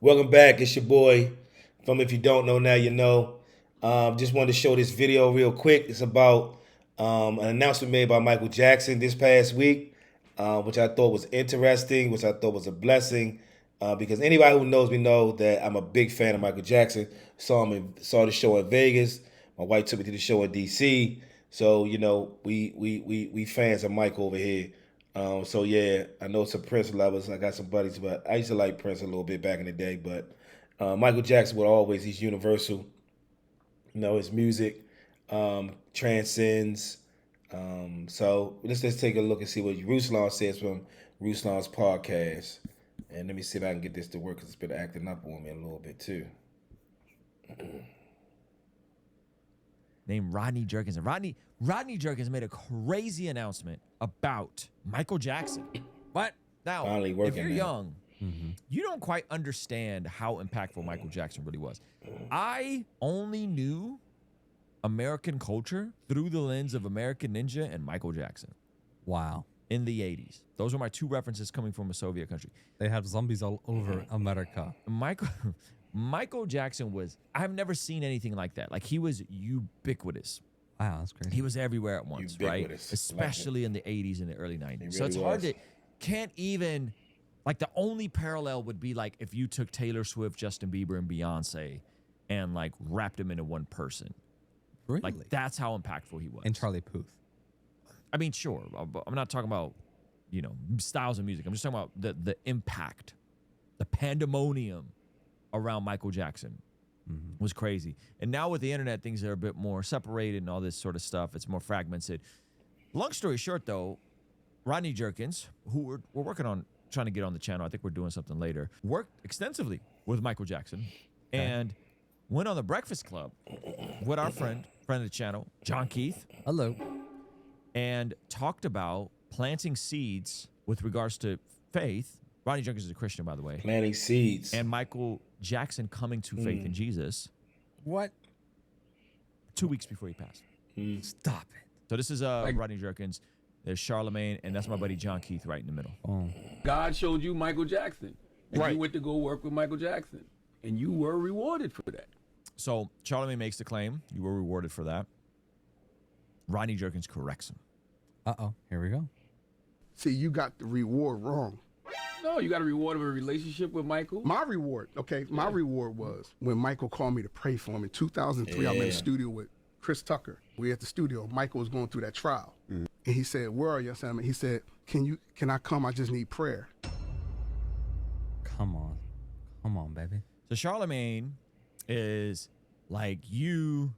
Welcome back. It's your boy from If You Don't Know Now You Know. Just wanted to show this video real quick. It's about an announcement made by Michael Jackson this past week, which I thought was interesting, which I thought was a blessing. Because anybody who knows me know that I'm a big fan of Michael Jackson. Saw the show in Vegas. My wife took me to the show in DC. So we fans of Mike over here. So yeah, I know some Prince lovers. I got some buddies, but I used to like Prince a little bit back in the day. But Michael Jackson would always, he's universal. His music transcends. So let's just take a look and see what Ruslan says from Ruslan's podcast. And let me see if I can get this to work because it's been acting up on me a little bit too. Named Rodney Jerkins. And Rodney Jerkins made a crazy announcement about Michael Jackson. But now, Finally if working you're now. young, you don't quite understand how impactful Michael Jackson really was. I only knew American culture through the lens of American Ninja and Michael Jackson Wow. in the 80s. Those are my two references coming from a Soviet country. They have zombies all over America. Michael Jackson was, I've never seen anything like that. Like, he was ubiquitous. Wow, that's crazy. He was everywhere at once, right? Ubiquitous. Especially in the 80s and the early 90s. He So it's really hard was. to, can't even, like, the only parallel would be like if you took Taylor Swift, Justin Bieber, and Beyonce and like wrapped them into one person. really? Like, that's how impactful he was. And Charlie Puth. I mean, sure. I'm not talking about, styles of music. I'm just talking about the impact, the pandemonium around Michael Jackson was crazy. And now with the internet, things are a bit more separated and all this sort of stuff. It's more fragmented. Long story short, though, Rodney Jerkins, who we're working on trying to get on the channel, I think we're doing something later, worked extensively with Michael Jackson and went on the Breakfast Club with our friend of the channel, John Keith, Hello. and talked about planting seeds with regards to faith. Rodney Jerkins is a Christian, by the way. Planting seeds. And Michael Jackson coming to faith in Jesus What? 2 weeks before he passed. Stop it. So this is Rodney Jerkins. There's Charlemagne, and that's my buddy John Keith right in the middle. Oh. God showed you Michael Jackson. And Right. you went to go work with Michael Jackson. And you were rewarded for that. So Charlemagne makes the claim. You were rewarded for that. Rodney Jerkins corrects him. Uh-oh. Here we go. See, you got the reward wrong. No, you got a reward of a relationship with Michael. My reward, my reward was when Michael called me to pray for him in 2003. I'm in the Yeah. studio with Chris Tucker. We at the studio. Michael was going through that trial, and he said, "Where are you?" I said, he said, "Can I come? I just need prayer." Come on. Come on, baby. So Charlemagne is like, you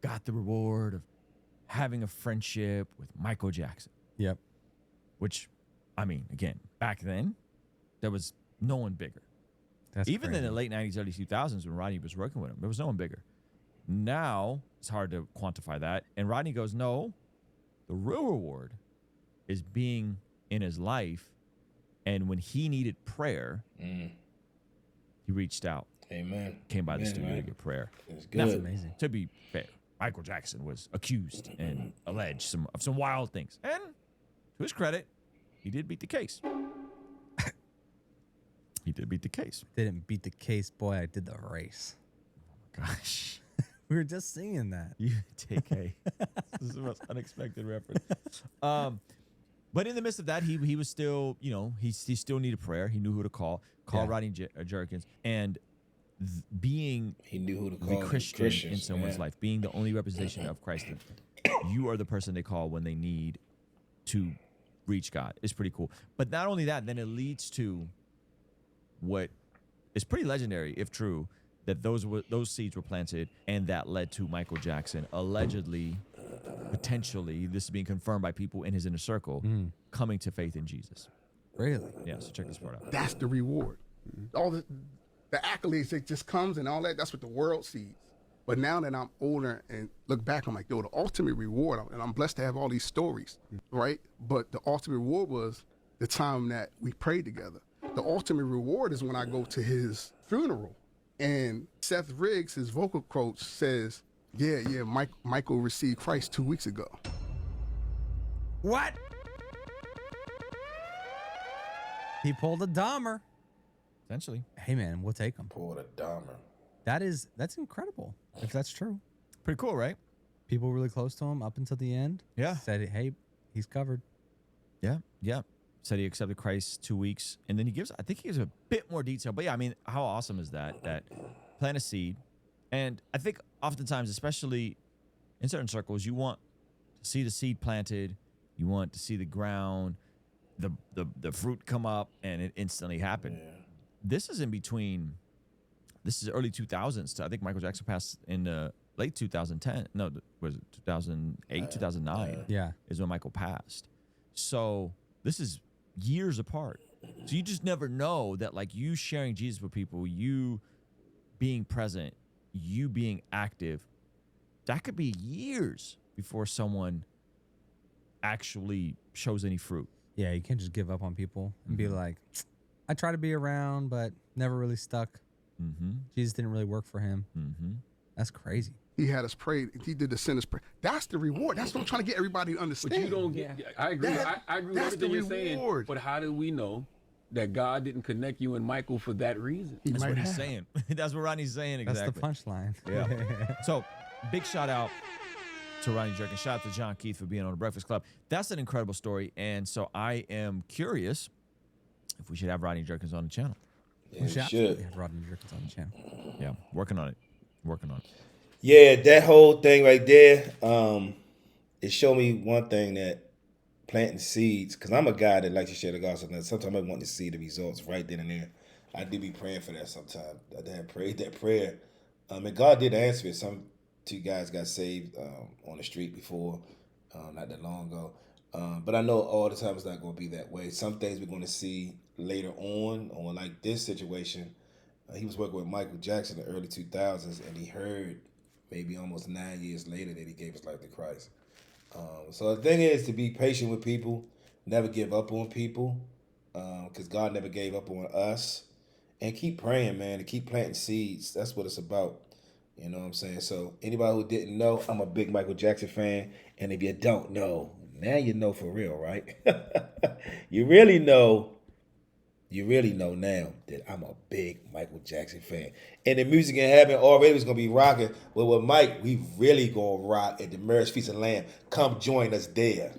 got the reward of having a friendship with Michael Jackson, Yep. which, I mean, again, back then, there was no one bigger. That's Even crazy. in the late 90s, early 2000s, when Rodney was working with him, there was no one bigger. Now, it's hard to quantify that. And Rodney goes, no, the real reward is being in his life. And when he needed prayer, he reached out, Amen. came by the Amen, studio man. to get prayer. It's Now, good. amazing. To be fair, Michael Jackson was accused and alleged of some wild things. And to his credit, he did beat the case. He did beat the case. Didn't beat the case, boy. I did the race. Gosh. We were just singing that. You take a. This is the most unexpected reference. But in the midst of that, he was still, he still needed prayer. He knew who to call Yeah. Rodney Jerkins, and being He knew who to the call. Christian in Christians, someone's yeah. life, being the only representation of Christ, that you are the person they call when they need to reach God, is pretty cool. But not only that, then it leads to what is pretty legendary, if true, that those seeds were planted, and that led to Michael Jackson allegedly, potentially, this is being confirmed by people in his inner circle, coming to faith in Jesus. Really? Yeah, so check this part out. That's the reward. All the accolades that just comes and all that. That's what the world sees. But now that I'm older and look back, I'm like, yo, the ultimate reward, and I'm blessed to have all these stories, right? But the ultimate reward was the time that we prayed together. The ultimate reward is when I go to his funeral, and Seth Riggs, his vocal coach, says, yeah, Michael received Christ 2 weeks ago. What? He pulled a Dahmer. Essentially. Hey man, we'll take him. Pulled a Dahmer. That's incredible. If that's true, Pretty cool, right? people really close to him up until the end. Yeah. Said, hey, he's covered. Yeah, yeah. Said he accepted Christ 2 weeks, and then I think he gives a bit more detail. But yeah, I mean, how awesome is that? That plant a seed, and I think oftentimes, especially in certain circles, you want to see the seed planted, you want to see the ground, the fruit come up, and it instantly happen. This is in between. This is early 2000s. I think Michael Jackson passed in late 2010. No, was it 2008, 2009? Yeah. Is when Michael passed. So this is years apart. So you just never know that, like, you sharing Jesus with people, you being present, you being active, that could be years before someone actually shows any fruit. Yeah, you can't just give up on people and be Mm-hmm. like, I try to be around, but never really stuck. Mm-hmm. Jesus didn't really work for him. Mm-hmm. That's crazy. He had us pray. He did the sinner's prayer. That's the reward. That's what I'm trying to get everybody to But understand. you don't get. I agree. I agree with That's the everything you're saying. reward. But how do we know that God didn't connect you and Michael for that reason? He That's might what he's have. saying. That's what Ronnie's saying That's exactly. the punchline. Yeah. So, big shout out to Ronnie Jerkin. Shout out to John Keith for being on the Breakfast Club. That's an incredible story. And so I am curious if we should have Ronnie Jerkins on the channel. Yeah, We we should absolutely should. have Rodney Jerkins on the channel. Yeah, working on it. Working on it. Yeah, that whole thing right there, it showed me one thing, that planting seeds, because I'm a guy that likes to share the gospel. And sometimes I want to see the results right then and there. I do be praying for that sometimes. I had prayed that prayer. And God did answer it. Some two guys got saved on the street before, not that long ago. But I know all the time it's not going to be that way. Some things we're going to see later on, or like this situation. He was working with Michael Jackson in the early 2000s, and he heard maybe almost 9 years later that he gave his life to Christ. So the thing is to be patient with people, never give up on people, because God never gave up on us. And keep praying, man, and keep planting seeds. That's what it's about. You know what I'm saying? So anybody who didn't know, I'm a big Michael Jackson fan. And if you don't know, now you know for real, right? You really know now that I'm a big Michael Jackson fan. And the music in heaven already was going to be rocking. But with Mike, we really going to rock at the Marriage Feast of the Lamb. Come join us there.